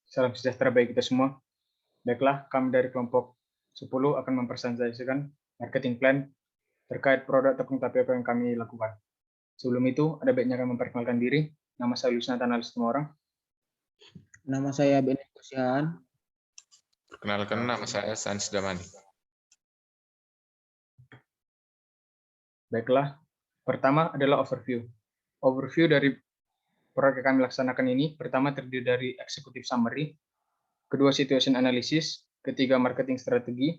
Salam sejahtera bagi kita semua. Baiklah, kami dari kelompok 10 akan mempresentasikan marketing plan terkait produk tepung tapioka yang kami lakukan. Sebelum itu, ada baiknya kami memperkenalkan diri. Nama saya Luis Nathan Alis semua orang. Nama saya Beni Kusihan. Perkenalkan, nama saya Sans Damani. Baiklah, pertama adalah overview. Overview dari proyek yang kami laksanakan ini, pertama terdiri dari executive summary, kedua situation analysis, ketiga marketing strategi,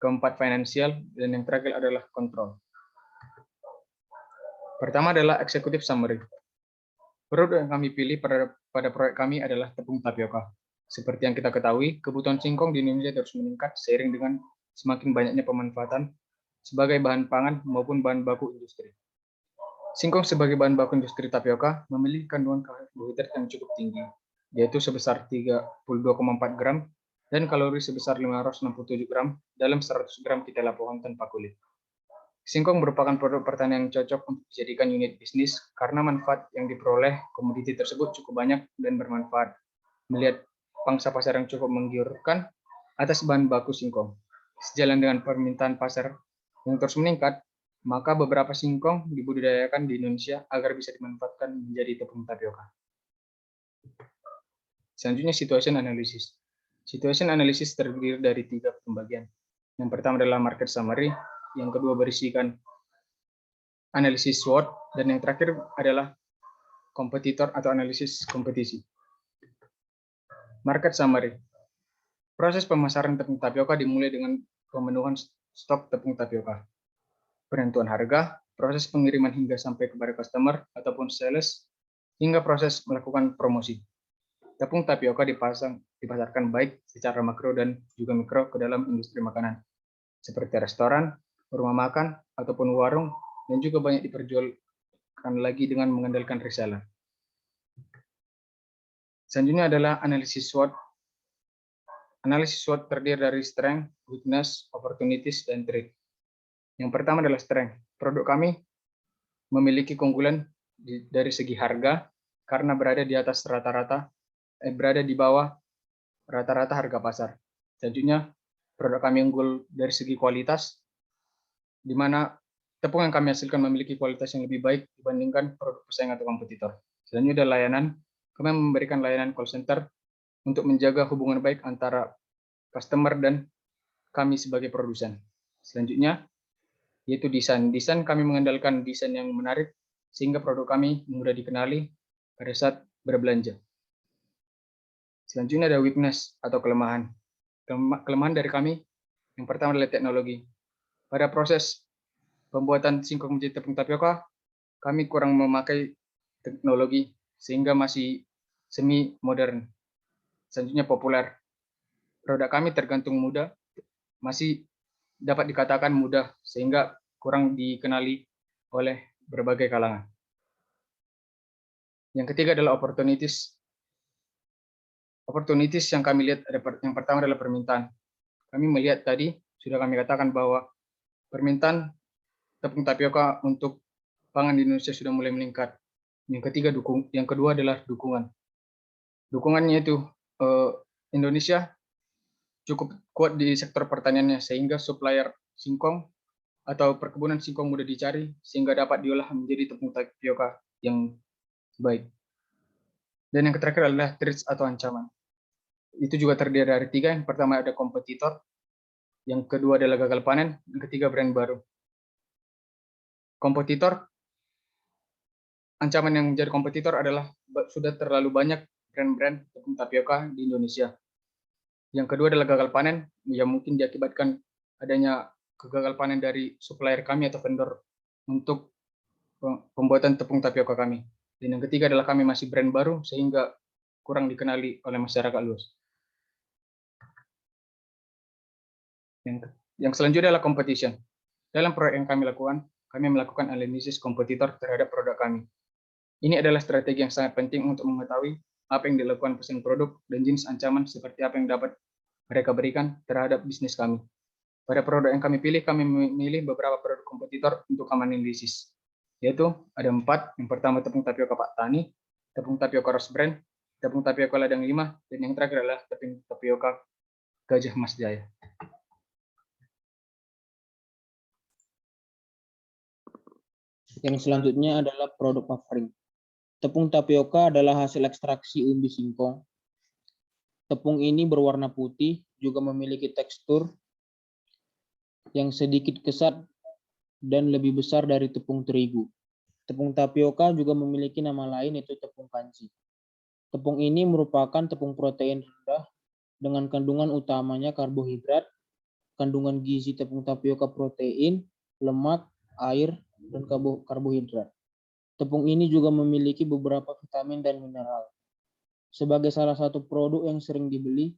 keempat financial, dan yang terakhir adalah control. Pertama adalah executive summary. Produk yang kami pilih pada proyek kami adalah tepung tapioka. Seperti yang kita ketahui, kebutuhan singkong di Indonesia terus meningkat seiring dengan semakin banyaknya pemanfaatan sebagai bahan pangan maupun bahan baku industri. Singkong sebagai bahan baku industri tapioka memiliki kandungan karbohidrat yang cukup tinggi, yaitu sebesar 32,4 gram dan kalori sebesar 567 gram dalam 100 gram kita lapokan tanpa kulit. Singkong merupakan produk pertanian yang cocok untuk dijadikan unit bisnis karena manfaat yang diperoleh komoditi tersebut cukup banyak dan bermanfaat. Melihat pangsa pasar yang cukup menggiurkan atas bahan baku singkong. Sejalan dengan permintaan pasar yang terus meningkat, maka beberapa singkong dibudidayakan di Indonesia agar bisa dimanfaatkan menjadi tepung tapioka. Selanjutnya situation analysis. Situation analysis terdiri dari 3 pembagian. Yang pertama adalah market summary, yang kedua berisikan analisis SWOT, dan yang terakhir adalah kompetitor atau analisis kompetisi. Market summary. Proses pemasaran tepung tapioka dimulai dengan pemenuhan stok tepung tapioka, penentuan harga, proses pengiriman hingga sampai kepada customer ataupun sales, hingga proses melakukan promosi. Tepung tapioka dipasarkan baik secara makro dan juga mikro ke dalam industri makanan, seperti restoran, rumah makan, ataupun warung, dan juga banyak diperjualkan lagi dengan mengandalkan reseller. Selanjutnya adalah analisis SWOT. Analisis SWOT terdiri dari strength, weakness, opportunities, dan threat. Yang pertama adalah strength. Produk kami memiliki keunggulan dari segi harga karena berada di atas berada di bawah rata-rata harga pasar. Selanjutnya, produk kami unggul dari segi kualitas, di mana tepung yang kami hasilkan memiliki kualitas yang lebih baik dibandingkan produk pesaing atau kompetitor. Selanjutnya ada layanan. Kami memberikan layanan call center untuk menjaga hubungan baik antara customer dan kami sebagai produsen. Selanjutnya, yaitu desain. Desain kami mengandalkan desain yang menarik sehingga produk kami mudah dikenali pada saat berbelanja. Selanjutnya ada weakness atau kelemahan. Kelemahan dari kami yang pertama adalah teknologi. Pada proses pembuatan singkong menjadi tepung tapioka, kami kurang memakai teknologi sehingga masih semi modern. Selanjutnya populer. Produk kami tergantung mudah, masih dapat dikatakan mudah sehingga kurang dikenali oleh berbagai kalangan. Yang ketiga adalah opportunities. Opportunities yang kami lihat yang pertama adalah permintaan. Kami melihat tadi sudah kami katakan bahwa permintaan tepung tapioka untuk pangan di Indonesia sudah mulai meningkat. Yang kedua adalah dukungan. Dukungannya itu Indonesia cukup kuat di sektor pertaniannya sehingga supplier singkong atau perkebunan singkong mudah dicari sehingga dapat diolah menjadi tepung tapioka yang baik. Dan yang terakhir adalah threats atau ancaman. Itu juga terdiri dari 3. Yang pertama ada kompetitor, yang kedua adalah gagal panen, yang ketiga brand baru. Kompetitor, ancaman yang menjadi kompetitor adalah sudah terlalu banyak brand-brand tepung tapioka di Indonesia. Yang kedua adalah gagal panen, yang mungkin diakibatkan adanya gagal panen dari supplier kami atau vendor untuk pembuatan tepung tapioka kami. Dan yang ketiga adalah kami masih brand baru sehingga kurang dikenali oleh masyarakat luas. Yang selanjutnya adalah competition. Dalam proyek yang kami lakukan, kami melakukan analisis kompetitor terhadap produk kami. Ini adalah strategi yang sangat penting untuk mengetahui apa yang dilakukan pesaing produk dan jenis ancaman seperti apa yang dapat mereka berikan terhadap bisnis kami. Pada produk yang kami pilih, kami memilih beberapa produk kompetitor untuk kami analisis, yaitu ada 4. Yang pertama tepung tapioka Pak Tani, tepung tapioka Rose Brand, tepung tapioka ladang 5, dan yang terakhir adalah tepung tapioka Gajah Mas Jaya. Yang selanjutnya adalah produk offering. Tepung tapioka adalah hasil ekstraksi umbi singkong. Tepung ini berwarna putih, juga memiliki tekstur yang sedikit kesat dan lebih besar dari tepung terigu. Tepung tapioka juga memiliki nama lain, yaitu tepung kanji. Tepung ini merupakan tepung protein rendah dengan kandungan utamanya karbohidrat. Kandungan gizi tepung tapioka protein, lemak, air, dan karbohidrat. Tepung ini juga memiliki beberapa vitamin dan mineral. Sebagai salah satu produk yang sering dibeli,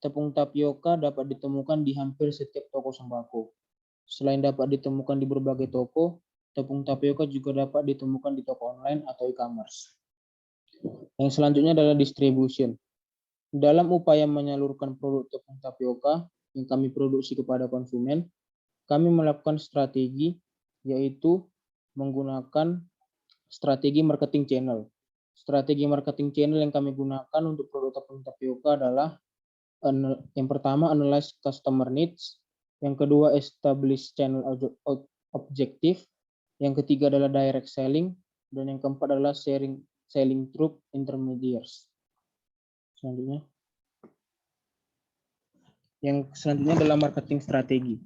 tepung tapioka dapat ditemukan di hampir setiap toko sembako. Selain dapat ditemukan di berbagai toko, tepung tapioka juga dapat ditemukan di toko online atau e-commerce. Yang selanjutnya adalah distribution. Dalam upaya menyalurkan produk tepung tapioka yang kami produksi kepada konsumen, kami melakukan strategi, yaitu menggunakan strategi marketing channel. Strategi marketing channel yang kami gunakan untuk produk tepung tapioka adalah yang pertama, analyze customer needs. Yang kedua, establish channel objective. Yang ketiga adalah direct selling. Dan yang keempat adalah selling through intermediaries. Yang selanjutnya adalah marketing strategi.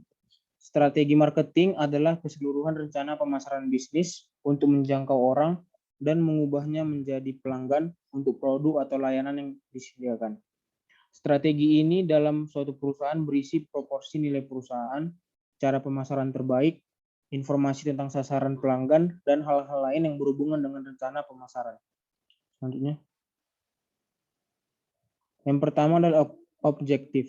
Strategi marketing adalah keseluruhan rencana pemasaran bisnis untuk menjangkau orang dan mengubahnya menjadi pelanggan untuk produk atau layanan yang disediakan. Strategi ini dalam suatu perusahaan berisi proporsi nilai perusahaan, cara pemasaran terbaik, informasi tentang sasaran pelanggan, dan hal-hal lain yang berhubungan dengan rencana pemasaran. Selanjutnya. Yang pertama adalah objektif.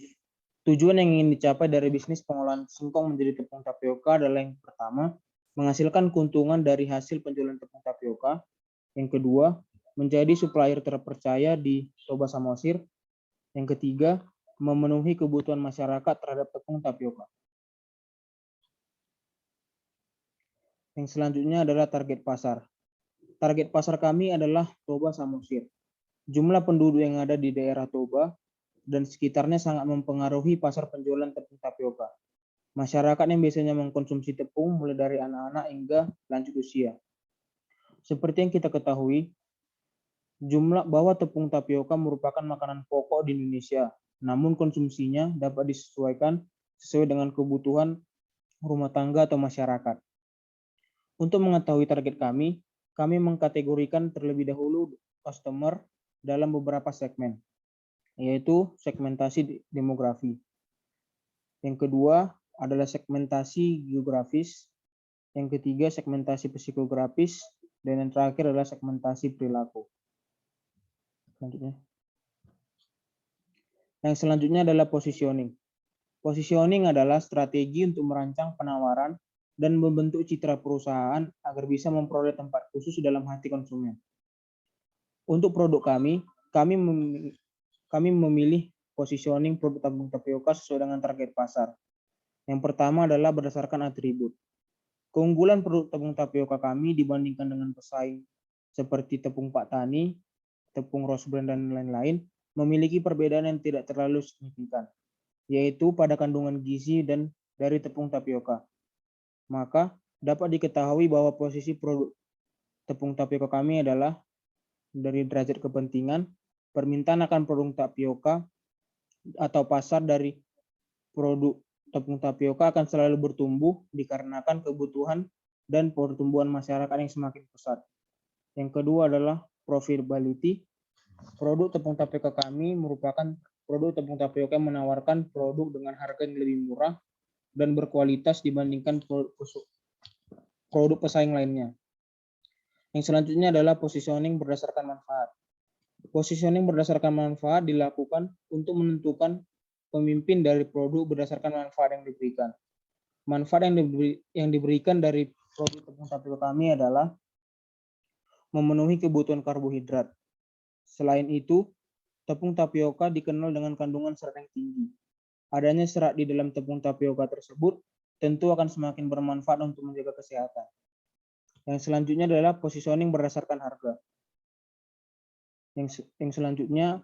Tujuan yang ingin dicapai dari bisnis pengolahan singkong menjadi tepung tapioka adalah yang pertama, menghasilkan keuntungan dari hasil penjualan tepung tapioka. Yang kedua, menjadi supplier terpercaya di Toba Samosir. Yang ketiga, memenuhi kebutuhan masyarakat terhadap tepung tapioka. Yang selanjutnya adalah target pasar. Target pasar kami adalah Toba Samosir. Jumlah penduduk yang ada di daerah Toba dan sekitarnya sangat mempengaruhi pasar penjualan tepung tapioka. Masyarakat yang biasanya mengkonsumsi tepung mulai dari anak-anak hingga lanjut usia. Seperti yang kita ketahui, bahwa tepung tapioka merupakan makanan pokok di Indonesia, namun konsumsinya dapat disesuaikan sesuai dengan kebutuhan rumah tangga atau masyarakat. Untuk mengetahui target kami mengkategorikan terlebih dahulu customer dalam beberapa segmen, yaitu segmentasi demografi. Yang kedua adalah segmentasi geografis. Yang ketiga segmentasi psikografis. Dan yang terakhir adalah segmentasi perilaku. Yang selanjutnya adalah positioning. Positioning adalah strategi untuk merancang penawaran dan membentuk citra perusahaan agar bisa memperoleh tempat khusus dalam hati konsumen. Untuk produk kami memilih positioning produk tepung tapioka sesuai dengan target pasar. Yang pertama adalah berdasarkan atribut. Keunggulan produk tepung tapioka kami dibandingkan dengan pesaing seperti tepung Pak Tani, tepung Rose Brand, dan lain-lain memiliki perbedaan yang tidak terlalu signifikan, yaitu pada kandungan gizi dan dari tepung tapioka. Maka dapat diketahui bahwa posisi produk tepung tapioka kami adalah dari derajat kepentingan, permintaan akan produk tapioka atau pasar dari produk tepung tapioka akan selalu bertumbuh dikarenakan kebutuhan dan pertumbuhan masyarakat yang semakin pesat. Yang kedua adalah profitability. Produk tepung tapioka kami merupakan produk tepung tapioka yang menawarkan produk dengan harga yang lebih murah dan berkualitas dibandingkan produk pesaing lainnya. Yang selanjutnya adalah positioning berdasarkan manfaat. Positioning berdasarkan manfaat dilakukan untuk menentukan pemimpin dari produk berdasarkan manfaat yang diberikan. Manfaat yang diberikan dari produk tepung tapioka kami adalah memenuhi kebutuhan karbohidrat. Selain itu, tepung tapioka dikenal dengan kandungan serat yang tinggi. Adanya serat di dalam tepung tapioka tersebut tentu akan semakin bermanfaat untuk menjaga kesehatan. Yang selanjutnya adalah positioning berdasarkan harga. Yang selanjutnya,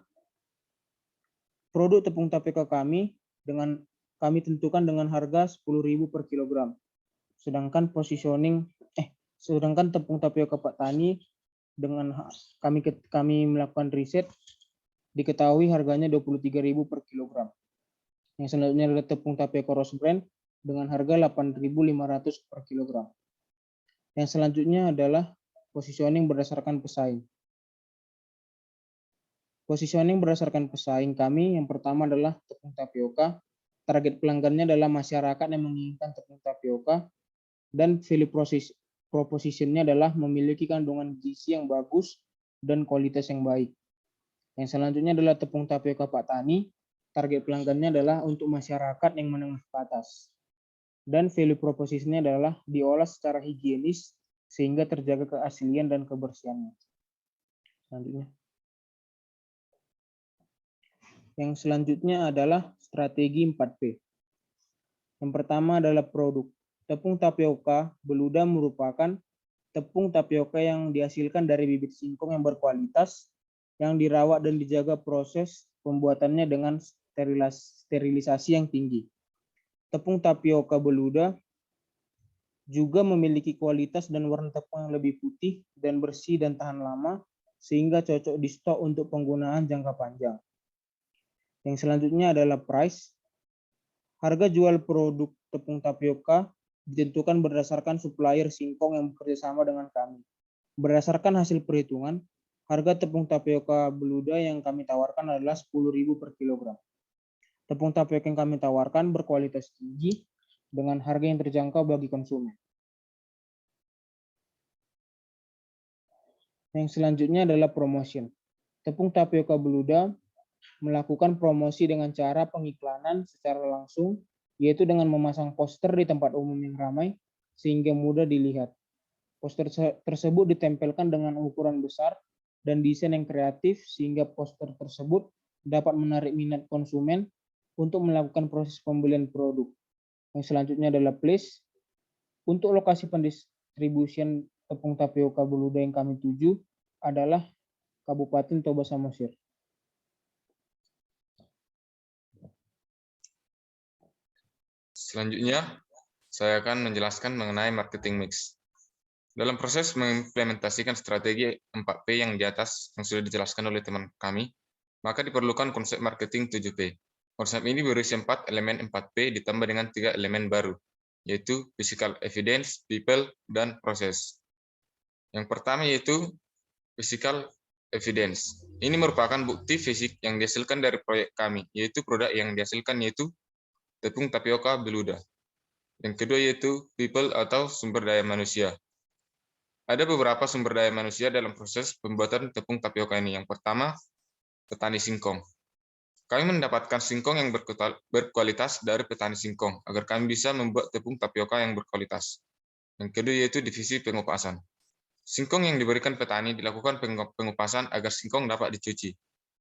produk tepung tapioka kami tentukan dengan harga 10.000 per kilogram. Sedangkan sedangkan tepung tapioka Pak Tani dengan kami melakukan riset diketahui harganya 23.000 per kilogram. Yang selanjutnya adalah tepung tapioka Rose Brand dengan harga 8.500 per kilogram. Yang selanjutnya adalah positioning berdasarkan pesaing. Positioning berdasarkan pesaing kami yang pertama adalah tepung tapioka. Target pelanggannya adalah masyarakat yang menginginkan tepung tapioka, dan value proposition-nya adalah memiliki kandungan gizi yang bagus dan kualitas yang baik. Yang selanjutnya adalah tepung tapioka Pak Tani. Target pelanggannya adalah untuk masyarakat yang menengah ke atas. Dan value proposition-nya adalah diolah secara higienis sehingga terjaga keaslian dan kebersihannya. Selanjutnya. Yang selanjutnya adalah strategi 4P. Yang pertama adalah produk. Tepung tapioka beluda merupakan tepung tapioka yang dihasilkan dari bibit singkong yang berkualitas, yang dirawat dan dijaga proses pembuatannya dengan sterilisasi yang tinggi. Tepung tapioka beluda juga memiliki kualitas dan warna tepung yang lebih putih dan bersih dan tahan lama, sehingga cocok di stok untuk penggunaan jangka panjang. Yang selanjutnya adalah price. Harga jual produk tepung tapioka ditentukan berdasarkan supplier singkong yang bekerja sama dengan kami. Berdasarkan hasil perhitungan, harga tepung tapioka beluda yang kami tawarkan adalah 10.000 per kilogram. Tepung tapioka yang kami tawarkan berkualitas tinggi dengan harga yang terjangkau bagi konsumen. Yang selanjutnya adalah promotion. Tepung tapioka beluda melakukan promosi dengan cara pengiklanan secara langsung, yaitu dengan memasang poster di tempat umum yang ramai sehingga mudah dilihat. Poster tersebut ditempelkan dengan ukuran besar dan desain yang kreatif sehingga poster tersebut dapat menarik minat konsumen untuk melakukan proses pembelian produk. Yang selanjutnya adalah place. Untuk lokasi pendistribusian tepung tapioka beluda yang kami tuju adalah Kabupaten Toba Samosir. Selanjutnya, saya akan menjelaskan mengenai marketing mix. Dalam proses mengimplementasikan strategi 4P yang di atas yang sudah dijelaskan oleh teman kami, maka diperlukan konsep marketing 7P. Konsep ini berisi 4 elemen 4P ditambah dengan 3 elemen baru, yaitu physical evidence, people, dan proses. Yang pertama yaitu physical evidence. Ini merupakan bukti fisik yang dihasilkan dari proyek kami, yaitu produk yang dihasilkan yaitu tepung tapioka beluda. Yang kedua yaitu people atau sumber daya manusia. Ada beberapa sumber daya manusia dalam proses pembuatan tepung tapioka ini. Yang pertama, petani singkong. Kami mendapatkan singkong yang berkualitas dari petani singkong agar kami bisa membuat tepung tapioka yang berkualitas. Yang kedua yaitu divisi pengupasan. Singkong yang diberikan petani dilakukan pengupasan agar singkong dapat dicuci.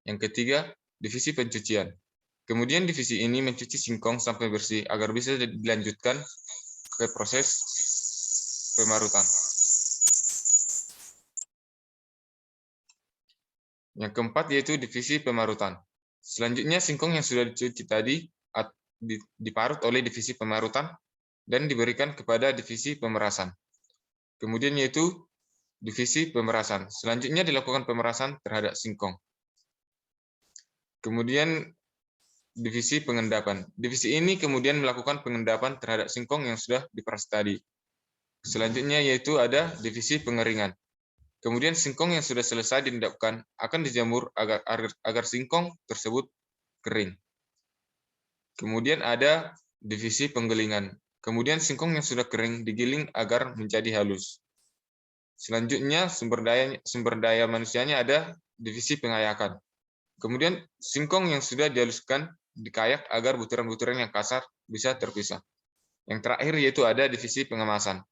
Yang ketiga, divisi pencucian. Kemudian divisi ini mencuci singkong sampai bersih agar bisa dilanjutkan ke proses pemarutan. Yang keempat yaitu divisi pemarutan. Selanjutnya singkong yang sudah dicuci tadi diparut oleh divisi pemarutan dan diberikan kepada divisi pemerasan. Kemudian yaitu divisi pemerasan. Selanjutnya dilakukan pemerasan terhadap singkong. Kemudian divisi pengendapan. Divisi ini kemudian melakukan pengendapan terhadap singkong yang sudah diperas tadi. Selanjutnya yaitu ada divisi pengeringan. Kemudian singkong yang sudah selesai diendapkan akan dijemur agar singkong tersebut kering. Kemudian ada divisi penggilingan. Kemudian singkong yang sudah kering digiling agar menjadi halus. Selanjutnya sumber daya manusianya ada divisi pengayakan. Kemudian singkong yang sudah dihaluskan dikayak agar butiran-butiran yang kasar bisa terpisah. Yang terakhir yaitu ada divisi pengemasan.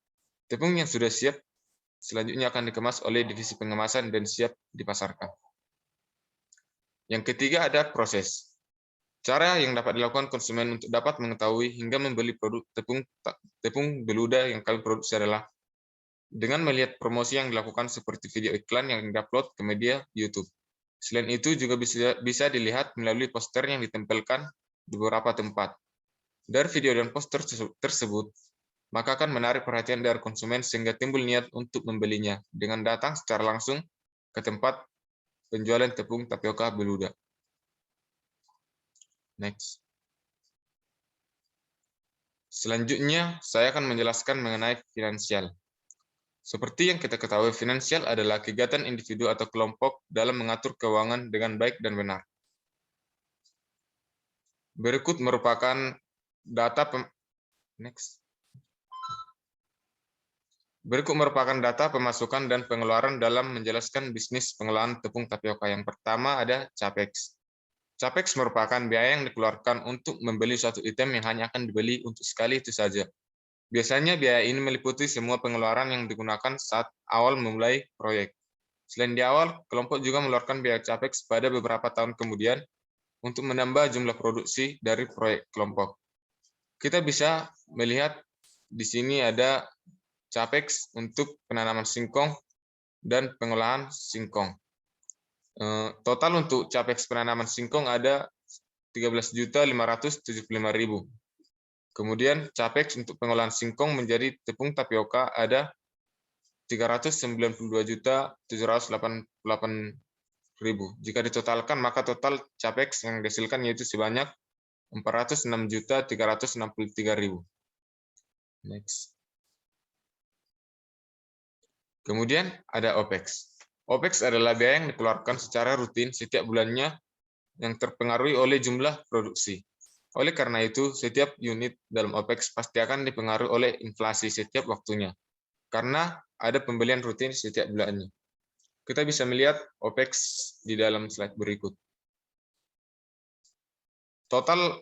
Tepung yang sudah siap selanjutnya akan dikemas oleh divisi pengemasan dan siap dipasarkan. Yang ketiga ada proses. Cara yang dapat dilakukan konsumen untuk dapat mengetahui hingga membeli produk tepung beluda yang kami produksi adalah dengan melihat promosi yang dilakukan seperti video iklan yang diupload ke media YouTube. Selain itu juga bisa dilihat melalui poster yang ditempelkan di beberapa tempat. Dari video dan poster tersebut, maka akan menarik perhatian dari konsumen sehingga timbul niat untuk membelinya dengan datang secara langsung ke tempat penjualan tepung tapioka beluda. Next. Selanjutnya, saya akan menjelaskan mengenai finansial. Seperti yang kita ketahui, finansial adalah kegiatan individu atau kelompok dalam mengatur keuangan dengan baik dan benar. Berikut merupakan data pemasukan dan pengeluaran dalam menjelaskan bisnis pengolahan tepung tapioka. Yang pertama ada Capex. Capex merupakan biaya yang dikeluarkan untuk membeli suatu item yang hanya akan dibeli untuk sekali itu saja. Biasanya biaya ini meliputi semua pengeluaran yang digunakan saat awal memulai proyek. Selain di awal, kelompok juga mengeluarkan biaya Capex pada beberapa tahun kemudian untuk menambah jumlah produksi dari proyek kelompok. Kita bisa melihat di sini ada Capex untuk penanaman singkong dan pengolahan singkong. Total untuk Capex penanaman singkong ada 13.575.000. Kemudian Capex untuk pengolahan singkong menjadi tepung tapioka ada 392.788.000. Jika ditotalkan, maka total Capex yang dihasilkan yaitu sebanyak 406.363.000. Next. Kemudian ada OPEX. OPEX adalah biaya yang dikeluarkan secara rutin setiap bulannya yang terpengaruhi oleh jumlah produksi. Oleh karena itu, setiap unit dalam OPEX pasti akan dipengaruhi oleh inflasi setiap waktunya, karena ada pembelian rutin setiap bulannya. Kita bisa melihat OPEX di dalam slide berikut. Total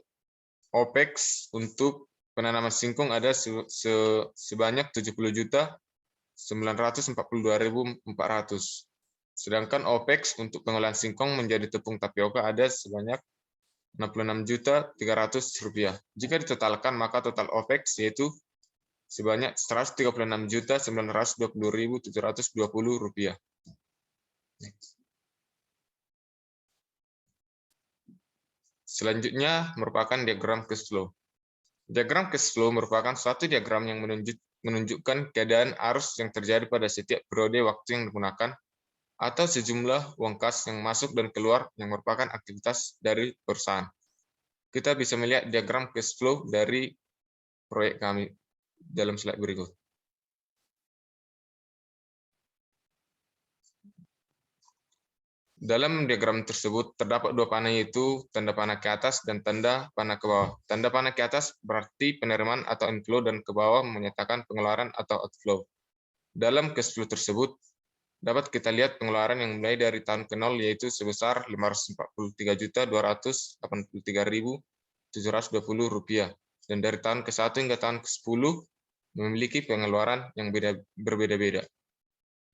OPEX untuk penanaman singkong ada sebanyak 70.942.400. Sedangkan OPEX untuk pengolahan singkong menjadi tepung tapioka ada sebanyak 66.300 rupiah. Jika ditotalkan, maka total OPEX yaitu sebanyak 136.920.720 rupiah. Selanjutnya merupakan diagram cash flow. Diagram cash flow merupakan suatu diagram yang menunjukkan keadaan arus yang terjadi pada setiap periode waktu yang digunakan atau sejumlah uang kas yang masuk dan keluar yang merupakan aktivitas dari perusahaan. Kita bisa melihat diagram cash flow dari proyek kami dalam slide berikut. Dalam diagram tersebut terdapat dua panah, yaitu tanda panah ke atas dan tanda panah ke bawah. Tanda panah ke atas berarti penerimaan atau inflow dan ke bawah menyatakan pengeluaran atau outflow. Dalam cash flow tersebut dapat kita lihat pengeluaran yang mulai dari tahun ke 0 yaitu sebesar 543.283.720 rupiah, dan dari tahun ke 1 hingga tahun ke 10 memiliki pengeluaran yang berbeda-beda.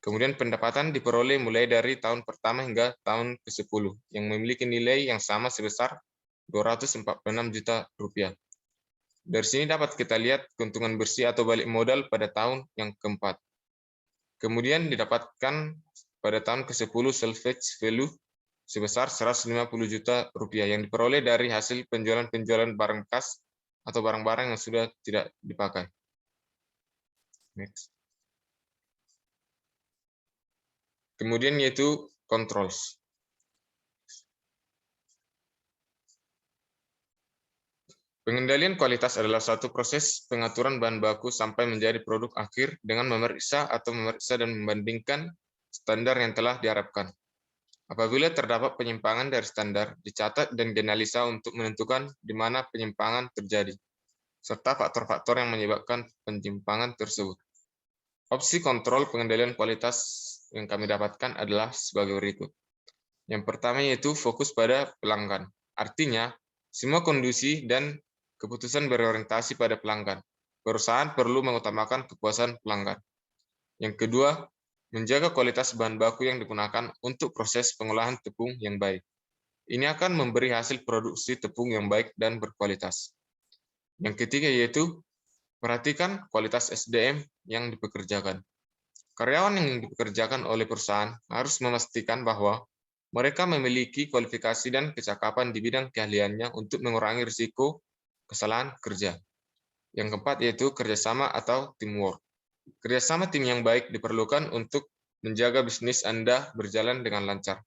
Kemudian pendapatan diperoleh mulai dari tahun pertama hingga tahun ke 10 yang memiliki nilai yang sama sebesar 246 juta rupiah. Dari sini dapat kita lihat keuntungan bersih atau balik modal pada tahun yang keempat. Kemudian didapatkan pada tahun ke-10 salvage value sebesar 150 juta rupiah yang diperoleh dari hasil penjualan barang bekas atau barang-barang yang sudah tidak dipakai. Next. Kemudian yaitu controls. Pengendalian kualitas adalah suatu proses pengaturan bahan baku sampai menjadi produk akhir dengan memeriksa dan membandingkan standar yang telah diharapkan. Apabila terdapat penyimpangan dari standar, dicatat dan dianalisa untuk menentukan di mana penyimpangan terjadi, serta faktor-faktor yang menyebabkan penyimpangan tersebut. Opsi kontrol pengendalian kualitas yang kami dapatkan adalah sebagai berikut. Yang pertama yaitu fokus pada pelanggan. Artinya, semua kondisi dan keputusan berorientasi pada pelanggan. Perusahaan perlu mengutamakan kepuasan pelanggan. Yang kedua, menjaga kualitas bahan baku yang digunakan untuk proses pengolahan tepung yang baik. Ini akan memberi hasil produksi tepung yang baik dan berkualitas. Yang ketiga yaitu perhatikan kualitas SDM yang dipekerjakan. Karyawan yang dipekerjakan oleh perusahaan harus memastikan bahwa Mereka memiliki kualifikasi dan kecakapan di bidang keahliannya untuk mengurangi risiko kesalahan kerja. Yang keempat yaitu kerjasama atau teamwork. Kerjasama tim yang baik diperlukan untuk menjaga bisnis Anda berjalan dengan lancar.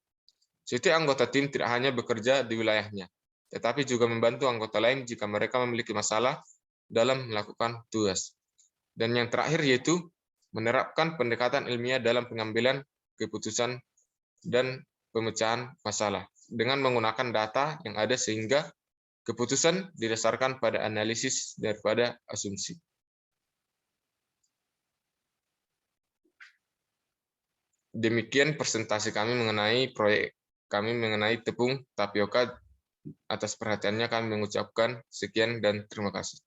Setiap anggota tim tidak hanya bekerja di wilayahnya, tetapi juga membantu anggota lain jika mereka memiliki masalah dalam melakukan tugas. Dan yang terakhir yaitu menerapkan pendekatan ilmiah dalam pengambilan keputusan dan pemecahan masalah dengan menggunakan data yang ada sehingga keputusan didasarkan pada analisis daripada asumsi. Demikian presentasi kami mengenai proyek kami mengenai tepung tapioka. Atas perhatiannya kami mengucapkan sekian dan terima kasih.